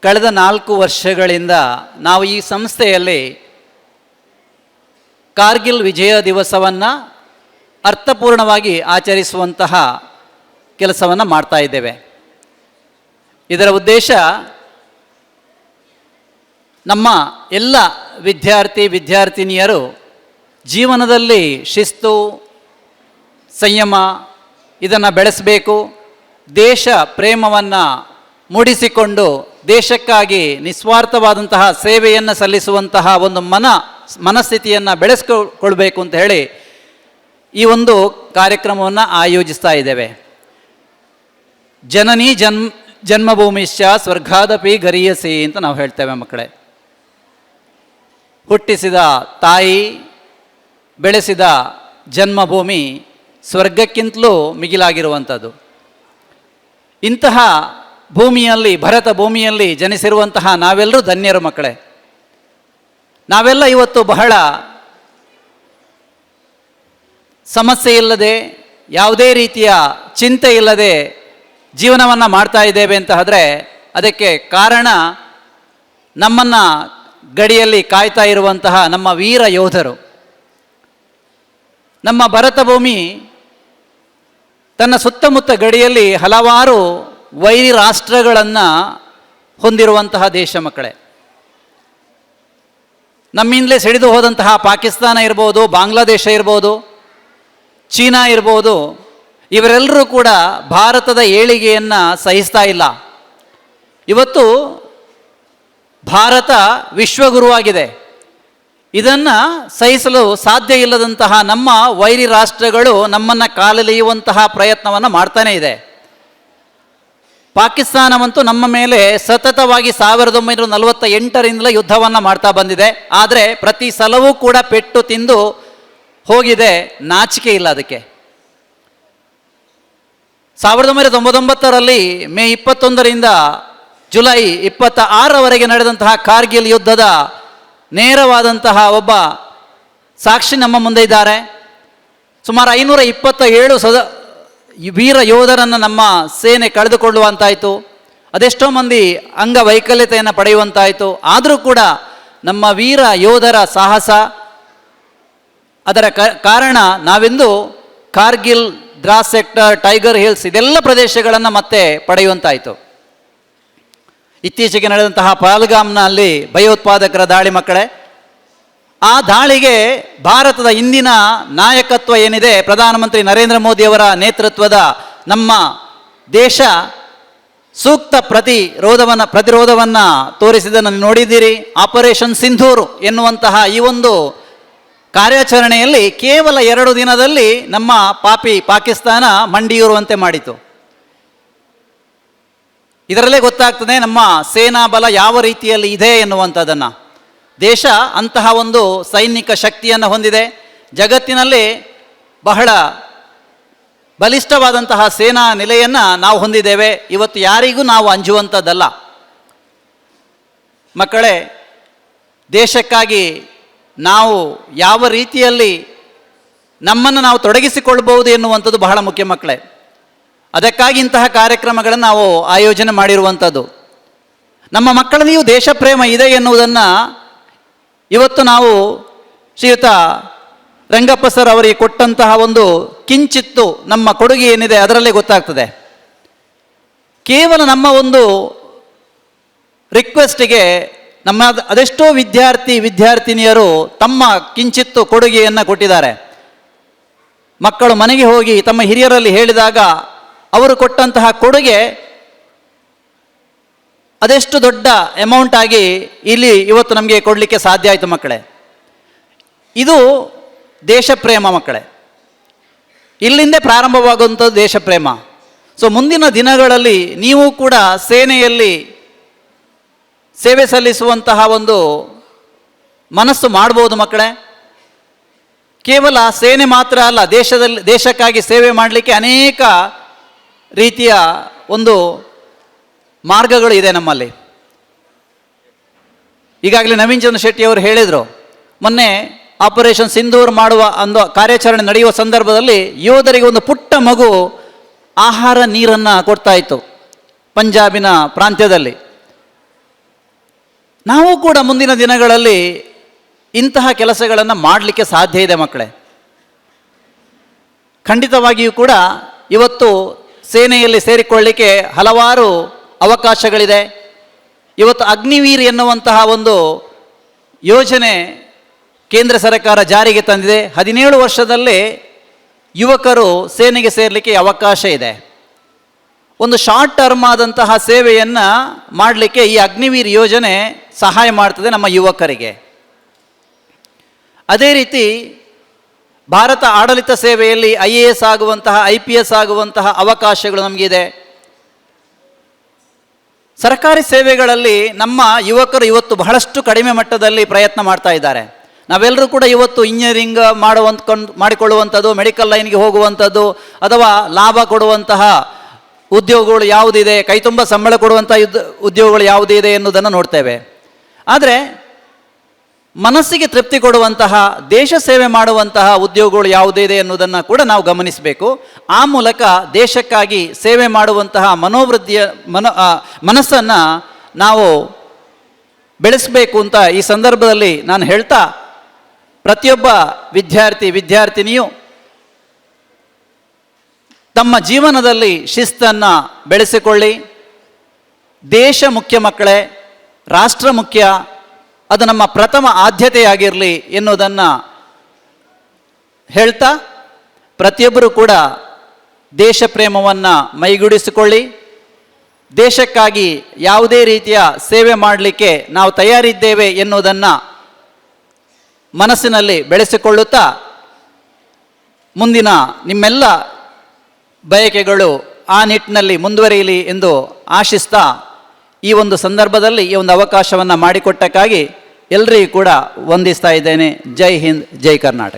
ಕಳೆದ 4 ವರ್ಷಗಳಿಂದ ನಾವು ಈ ಸಂಸ್ಥೆಯಲ್ಲಿ ಕಾರ್ಗಿಲ್ ವಿಜಯ ದಿವಸವನ್ನು ಅರ್ಥಪೂರ್ಣವಾಗಿ ಆಚರಿಸುವಂತಹ ಕೆಲಸವನ್ನು ಮಾಡ್ತಾ ಇದ್ದೇವೆ. ಇದರ ಉದ್ದೇಶ ನಮ್ಮ ಎಲ್ಲ ವಿದ್ಯಾರ್ಥಿನಿಯರು ಜೀವನದಲ್ಲಿ ಶಿಸ್ತು, ಸಂಯಮ ಇದನ್ನು ಬೆಳೆಸಬೇಕು. ದೇಶ ಪ್ರೇಮವನ್ನು ಮೂಡಿಸಿಕೊಂಡು ದೇಶಕ್ಕಾಗಿ ನಿಸ್ವಾರ್ಥವಾದಂತಹ ಸೇವೆಯನ್ನು ಸಲ್ಲಿಸುವಂತಹ ಒಂದು ಮನಸ್ಥಿತಿಯನ್ನು ಬೆಳೆಸ್ಕೊಳ್ಬೇಕು ಅಂತ ಹೇಳಿ ಈ ಒಂದು ಕಾರ್ಯಕ್ರಮವನ್ನು ಆಯೋಜಿಸ್ತಾ ಇದ್ದೇವೆ. ಜನನಿ ಜನ್ಮಭೂಮಿಶ್ಚ ಸ್ವರ್ಗಾದಪಿ ಗರೀಯಸಿ ಅಂತ ನಾವು ಹೇಳ್ತೇವೆ ಮಕ್ಕಳೇ. ಹುಟ್ಟಿಸಿದ ತಾಯಿ, ಬೆಳೆಸಿದ ಜನ್ಮಭೂಮಿ ಸ್ವರ್ಗಕ್ಕಿಂತಲೂ ಮಿಗಿಲಾಗಿರುವಂಥದ್ದು. ಇಂತಹ ಭೂಮಿಯಲ್ಲಿ, ಭರತ ಭೂಮಿಯಲ್ಲಿ ಜನಿಸಿರುವಂತಹ ನಾವೆಲ್ಲರೂ ಧನ್ಯರು ಮಕ್ಕಳೇ. ನಾವೆಲ್ಲ ಇವತ್ತು ಬಹಳ ಸಮಸ್ಯೆ ಇಲ್ಲದೆ, ಯಾವುದೇ ರೀತಿಯ ಚಿಂತೆ ಇಲ್ಲದೆ ಜೀವನವನ್ನು ಮಾಡ್ತಾ ಇದ್ದೇವೆ ಅಂತ ಆದರೆ ಅದಕ್ಕೆ ಕಾರಣ ನಮ್ಮನ್ನು ಗಡಿಯಲ್ಲಿ ಕಾಯ್ತಾ ಇರುವಂತಹ ನಮ್ಮ ವೀರ ಯೋಧರು. ನಮ್ಮ ಭರತ ಭೂಮಿ ತನ್ನ ಸುತ್ತಮುತ್ತ ಗಡಿಯಲ್ಲಿ ಹಲವಾರು ವೈರಿ ರಾಷ್ಟ್ರಗಳನ್ನು ಹೊಂದಿರುವಂತಹ ದೇಶ ಮಕ್ಕಳೇ. ನಮ್ಮಿಂದಲೇ ಸಿಡಿದು ಹೋದಂತಹ ಪಾಕಿಸ್ತಾನ ಇರ್ಬೋದು, ಬಾಂಗ್ಲಾದೇಶ ಇರ್ಬೋದು, ಚೀನಾ ಇರ್ಬೋದು, ಇವರೆಲ್ಲರೂ ಕೂಡ ಭಾರತದ ಏಳಿಗೆಯನ್ನು ಸಹಿಸ್ತಾ ಇಲ್ಲ. ಇವತ್ತು ಭಾರತ ವಿಶ್ವಗುರುವಾಗಿದೆ. ಇದನ್ನು ಸಹಿಸಲು ಸಾಧ್ಯ ಇಲ್ಲದಂತಹ ನಮ್ಮ ವೈರಿ ರಾಷ್ಟ್ರಗಳು ನಮ್ಮನ್ನು ಕಾಲೆಳೆಯುವಂತಹ ಪ್ರಯತ್ನವನ್ನು ಮಾಡ್ತಾನೇ ಇದೆ. ಪಾಕಿಸ್ತಾನವಂತೂ ನಮ್ಮ ಮೇಲೆ ಸತತವಾಗಿ 1948ರಿಂದಲೇ ಯುದ್ಧವನ್ನು ಮಾಡ್ತಾ ಬಂದಿದೆ. ಆದರೆ ಪ್ರತಿ ಸಲವೂ ಕೂಡ ಪೆಟ್ಟು ತಿಂದು ಹೋಗಿದೆ. ನಾಚಿಕೆ ಇಲ್ಲ ಅದಕ್ಕೆ. 1999ರಲ್ಲಿ ಮೇ 21ರಿಂದ ಜುಲೈ 26ರವರೆಗೆ ನಡೆದಂತಹ ಕಾರ್ಗಿಲ್ ಯುದ್ಧದ ನೇರವಾದಂತಹ ಒಬ್ಬ ಸಾಕ್ಷಿ ನಮ್ಮ ಮುಂದೆ ಇದ್ದಾರೆ. ಸುಮಾರು 527 ವೀರ ಯೋಧರನ್ನು ನಮ್ಮ ಸೇನೆ ಕಳೆದುಕೊಳ್ಳುವಂತಾಯಿತು. ಅದೆಷ್ಟೋ ಮಂದಿ ಅಂಗವೈಕಲ್ಯತೆಯನ್ನು ಪಡೆಯುವಂತಾಯಿತು. ಆದರೂ ಕೂಡ ನಮ್ಮ ವೀರ ಯೋಧರ ಸಾಹಸ, ಅದರ ಕಾರಣ ನಾವೆಂದು Kargil, Dras sector, Tiger Hills ಇದೆಲ್ಲ ಪ್ರದೇಶಗಳನ್ನು ಮತ್ತೆ ಪಡೆಯುವಂತಾಯಿತು. ಇತ್ತೀಚೆಗೆ ನಡೆದಂತಹ ಪಹಲ್ಗಾಮ್ನಲ್ಲಿ ಭಯೋತ್ಪಾದಕರ ದಾಳಿ ಮಕ್ಕಳೇ, ಆ ದಾಳಿಗೆ ಭಾರತದ ಇಂದಿನ ನಾಯಕತ್ವ ಏನಿದೆ, ಪ್ರಧಾನಮಂತ್ರಿ ನರೇಂದ್ರ ಮೋದಿಯವರ ನೇತೃತ್ವದ ನಮ್ಮ ದೇಶ ಸೂಕ್ತ ಪ್ರತಿರೋಧವನ್ನು ತೋರಿಸಿದ್ದನ್ನು ನೋಡಿದ್ದೀರಿ. ಆಪರೇಷನ್ ಸಿಂಧೂರ್ ಎನ್ನುವಂತಹ ಈ ಒಂದು ಕಾರ್ಯಾಚರಣೆಯಲ್ಲಿ ಕೇವಲ 2 ದಿನದಲ್ಲಿ ನಮ್ಮ ಪಾಕಿಸ್ತಾನ ಮಂಡಿಯೂರುವಂತೆ ಮಾಡಿತು. ಇದರಲ್ಲೇ ಗೊತ್ತಾಗ್ತದೆ ನಮ್ಮ ಸೇನಾ ಬಲ ಯಾವ ರೀತಿಯಲ್ಲಿ ಇದೆ ಎನ್ನುವಂಥದ್ದನ್ನು. ದೇಶ ಅಂತಹ ಒಂದು ಸೈನಿಕ ಶಕ್ತಿಯನ್ನು ಹೊಂದಿದೆ. ಜಗತ್ತಿನಲ್ಲಿ ಬಹಳ ಬಲಿಷ್ಠವಾದಂತಹ ಸೇನಾ ನೆಲೆಯನ್ನು ನಾವು ಹೊಂದಿದ್ದೇವೆ. ಇವತ್ತು ಯಾರಿಗೂ ನಾವು ಅಂಜುವಂಥದ್ದಲ್ಲ ಮಕ್ಕಳೇ. ದೇಶಕ್ಕಾಗಿ ನಾವು ಯಾವ ರೀತಿಯಲ್ಲಿ ನಮ್ಮನ್ನು ನಾವು ತೊಡಗಿಸಿಕೊಳ್ಬಹುದು ಎನ್ನುವಂಥದ್ದು ಬಹಳ ಮುಖ್ಯ ಮಕ್ಕಳೇ. ಅದಕ್ಕಾಗಿ ಇಂತಹ ಕಾರ್ಯಕ್ರಮಗಳನ್ನು ನಾವು ಆಯೋಜನೆ ಮಾಡಿರುವಂಥದ್ದು. ನಮ್ಮ ಮಕ್ಕಳಲ್ಲಿಯೂ ದೇಶ ಪ್ರೇಮ ಇದೆ ಎನ್ನುವುದನ್ನು ಇವತ್ತು ನಾವು ಶ್ರೀಯುತ ರಂಗಪ್ಪ ಸರ್ ಅವರಿಗೆ ಕೊಟ್ಟಂತಹ ಒಂದು ಕಿಂಚಿತ್ತು ನಮ್ಮ ಕೊಡುಗೆ ಏನಿದೆ ಅದರಲ್ಲೇ ಗೊತ್ತಾಗ್ತದೆ. ಕೇವಲ ನಮ್ಮ ಒಂದು ರಿಕ್ವೆಸ್ಟಿಗೆ ನಮ್ಮ ಅದೆಷ್ಟೋ ವಿದ್ಯಾರ್ಥಿನಿಯರು ತಮ್ಮ ಕಿಂಚಿತ್ತು ಕೊಡುಗೆಯನ್ನು ಕೊಟ್ಟಿದ್ದಾರೆ. ಮಕ್ಕಳು ಮನೆಗೆ ಹೋಗಿ ತಮ್ಮ ಹಿರಿಯರಲ್ಲಿ ಹೇಳಿದಾಗ ಅವರು ಕೊಟ್ಟಂತಹ ಕೊಡುಗೆ ಅದೆಷ್ಟು ದೊಡ್ಡ ಅಮೌಂಟ್ ಆಗಿ ಇಲ್ಲಿ ಇವತ್ತು ನಮಗೆ ಕೊಡಲಿಕ್ಕೆ ಸಾಧ್ಯ ಆಯಿತು ಮಕ್ಕಳೇ. ಇದು ದೇಶ ಪ್ರೇಮ ಮಕ್ಕಳೇ. ಇಲ್ಲಿಂದೇ ಪ್ರಾರಂಭವಾಗುವಂಥದ್ದು ದೇಶ ಪ್ರೇಮ. ಸೊ ಮುಂದಿನ ದಿನಗಳಲ್ಲಿ ನೀವು ಕೂಡ ಸೇನೆಯಲ್ಲಿ ಸೇವೆ ಸಲ್ಲಿಸುವಂತಹ ಒಂದು ಮನಸ್ಸು ಮಾಡ್ಬೋದು ಮಕ್ಕಳೇ. ಕೇವಲ ಸೇನೆ ಮಾತ್ರ ಅಲ್ಲ, ದೇಶಕ್ಕಾಗಿ ಸೇವೆ ಮಾಡಲಿಕ್ಕೆ ಅನೇಕ ರೀತಿಯ ಒಂದು ಮಾರ್ಗಗಳು ಇದೆ ನಮ್ಮಲ್ಲಿ. ಈಗಾಗಲೇ ನವೀನ್ ಚಂದ್ರ ಶೆಟ್ಟಿ ಅವರು ಹೇಳಿದರು, ಮೊನ್ನೆ ಆಪರೇಷನ್ ಸಿಂಧೂರ್ ಮಾಡುವ ಒಂದು ಕಾರ್ಯಾಚರಣೆ ನಡೆಯುವ ಸಂದರ್ಭದಲ್ಲಿ ಯೋಧರಿಗೆ ಒಂದು ಪುಟ್ಟ ಮಗು ಆಹಾರ ನೀರನ್ನು ಕೊಡ್ತಾ ಇತ್ತು ಪಂಜಾಬಿನ ಪ್ರಾಂತ್ಯದಲ್ಲಿ. ನಾವು ಕೂಡ ಮುಂದಿನ ದಿನಗಳಲ್ಲಿ ಇಂತಹ ಕೆಲಸಗಳನ್ನು ಮಾಡಲಿಕ್ಕೆ ಸಾಧ್ಯ ಇದೆ ಮಕ್ಕಳೇ. ಖಂಡಿತವಾಗಿಯೂ ಕೂಡ ಇವತ್ತು ಸೇನೆಯಲ್ಲಿ ಸೇರಿಕೊಳ್ಳಲಿಕ್ಕೆ ಹಲವಾರು ಅವಕಾಶಗಳಿದೆ. ಇವತ್ತು ಅಗ್ನಿವೀರ್ ಎನ್ನುವಂತಹ ಒಂದು ಯೋಜನೆ ಕೇಂದ್ರ ಸರ್ಕಾರ ಜಾರಿಗೆ ತಂದಿದೆ. 17 ವರ್ಷದಲ್ಲೇ ಯುವಕರು ಸೇನೆಗೆ ಸೇರಲಿಕ್ಕೆ ಅವಕಾಶ ಇದೆ. ಒಂದು ಶಾರ್ಟ್ ಟರ್ಮ್ ಆದಂತಹ ಸೇವೆಯನ್ನು ಮಾಡಲಿಕ್ಕೆ ಈ ಅಗ್ನಿವೀರ್ ಯೋಜನೆ ಸಹಾಯ ಮಾಡ್ತದೆ ನಮ್ಮ ಯುವಕರಿಗೆ. ಅದೇ ರೀತಿ ಭಾರತ ಆಡಳಿತ ಸೇವೆಯಲ್ಲಿ IAS ಆಗುವಂತಹ IPS ಆಗುವಂತಹ ಅವಕಾಶಗಳು ನಮಗಿದೆ. ಸರ್ಕಾರಿ ಸೇವೆಗಳಲ್ಲಿ ನಮ್ಮ ಯುವಕರು ಇವತ್ತು ಬಹಳಷ್ಟು ಕಡಿಮೆ ಮಟ್ಟದಲ್ಲಿ ಪ್ರಯತ್ನ ಮಾಡ್ತಾ ಇದ್ದಾರೆ. ನಾವೆಲ್ಲರೂ ಕೂಡ ಇವತ್ತು ಇಂಜಿನಿಯರಿಂಗ್ ಮಾಡಿಕೊಳ್ಳುವಂಥದ್ದು, ಮೆಡಿಕಲ್ ಲೈನ್ಗೆ ಹೋಗುವಂಥದ್ದು, ಅಥವಾ ಲಾಭ ಕೊಡುವಂತಹ ಉದ್ಯೋಗಗಳು ಯಾವುದಿದೆ, ಕೈತುಂಬ ಸಂಬಳ ಕೊಡುವಂಥ ಉದ್ಯೋಗಗಳು ಯಾವುದಿದೆ ಎನ್ನುವುದನ್ನು ನೋಡ್ತೇವೆ. ಆದರೆ ಮನಸ್ಸಿಗೆ ತೃಪ್ತಿ ಕೊಡುವಂತಹ, ದೇಶ ಸೇವೆ ಮಾಡುವಂತಹ ಉದ್ಯೋಗಗಳು ಯಾವುದಿದೆ ಎನ್ನುವುದನ್ನು ಕೂಡ ನಾವು ಗಮನಿಸಬೇಕು. ಆ ಮೂಲಕ ದೇಶಕ್ಕಾಗಿ ಸೇವೆ ಮಾಡುವಂತಹ ಮನಸ್ಸನ್ನು ನಾವು ಬೆಳೆಸಬೇಕು ಅಂತ ಈ ಸಂದರ್ಭದಲ್ಲಿ ನಾನು ಹೇಳ್ತಾ, ಪ್ರತಿಯೊಬ್ಬ ವಿದ್ಯಾರ್ಥಿನಿಯು ತಮ್ಮ ಜೀವನದಲ್ಲಿ ಶಿಸ್ತನ್ನು ಬೆಳೆಸಿಕೊಳ್ಳಿ. ದೇಶ ಮುಖ್ಯ ಮಕ್ಕಳೇ, ರಾಷ್ಟ್ರ ಮುಖ್ಯ, ಅದು ನಮ್ಮ ಪ್ರಥಮ ಆದ್ಯತೆಯಾಗಿರಲಿ ಎನ್ನುವುದನ್ನು ಹೇಳ್ತಾ, ಪ್ರತಿಯೊಬ್ಬರೂ ಕೂಡ ದೇಶ ಪ್ರೇಮವನ್ನು ಮೈಗೂಡಿಸಿಕೊಳ್ಳಿ. ದೇಶಕ್ಕಾಗಿ ಯಾವುದೇ ರೀತಿಯ ಸೇವೆ ಮಾಡಲಿಕ್ಕೆ ನಾವು ತಯಾರಿದ್ದೇವೆ ಎನ್ನುವುದನ್ನು ಮನಸ್ಸಿನಲ್ಲಿ ಬೆಳೆಸಿಕೊಳ್ಳುತ್ತಾ, ಮುಂದಿನ ನಿಮ್ಮೆಲ್ಲ ಬಯಕೆಗಳು ಆ ನಿಟ್ಟಿನಲ್ಲಿ ಮುಂದುವರಿಯಲಿ ಎಂದು ಆಶಿಸ್ತಾ, ಈ ಒಂದು ಸಂದರ್ಭದಲ್ಲಿ ಈ ಒಂದು ಅವಕಾಶವನ್ನು ಮಾಡಿಕೊಟ್ಟಕ್ಕಾಗಿ ಎಲ್ಲರಿಗೂ ಕೂಡ ವಂದಿಸ್ತಾ ಇದ್ದೇನೆ. ಜೈ ಹಿಂದ್, ಜೈ ಕರ್ನಾಟಕ.